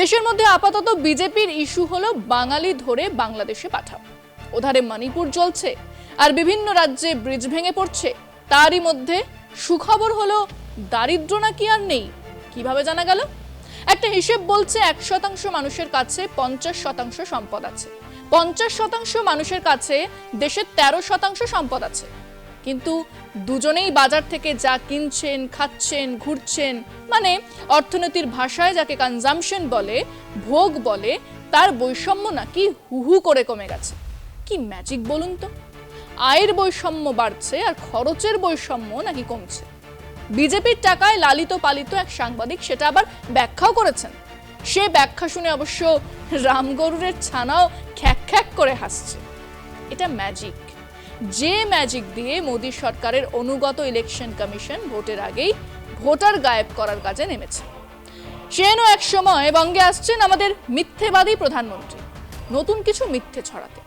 দেশের মধ্যে আপাতত বিজেপির ইস্যু হলো বাঙালি ধরে বাংলাদেশে পাঠাও। ওধারে মণিপুর জ্বলছে আর বিভিন্ন রাজ্যে ব্রিজ ভেঙে পড়ছে। তারই মধ্যে সুখবর হলো দারিদ্র নাকি আর নেই। কিভাবে জানা গেল? একটা হিসেব বলছে 1% মানুষের কাছে 50% সম্পদ আছে। 50% মানুষের কাছে দেশের 13% সম্পদ আছে। কিন্তু দুজনেই বাজার থেকে যা কিনছেন, খাচ্ছেন, ঘুরছেন, মানে অর্থনীতির ভাষায় যাকে কনজাম্পশন বলে, ভোগ বলে, তার বৈষম্য নাকি হুহু করে কমে গেছে। কি ম্যাজিক বলুন তো? আয়ের বৈষম্য বাড়ছে আর খরচের বৈষম্য নাকি কমছে। বিজেপির টাকায় লালিত পালিত এক সাংবাদিক সেটা আবার ব্যাখ্যাও করেছেন। সে ব্যাখ্যা শুনে অবশ্য রামগরুরের ছানাও খ্যাক খ্যাক করে হাসছে। এটা ম্যাজিক, যে ম্যাজিক দিয়ে মোদী সরকারের অনুগত ইলেকশন কমিশন ভোটের আগেই ভোটার গায়েব করার কাজে নেমেছে। সেনও এক সময় বঙ্গে আসছেন আমাদের মিথ্যেবাদী প্রধানমন্ত্রী নতুন কিছু মিথ্যে ছড়াতে।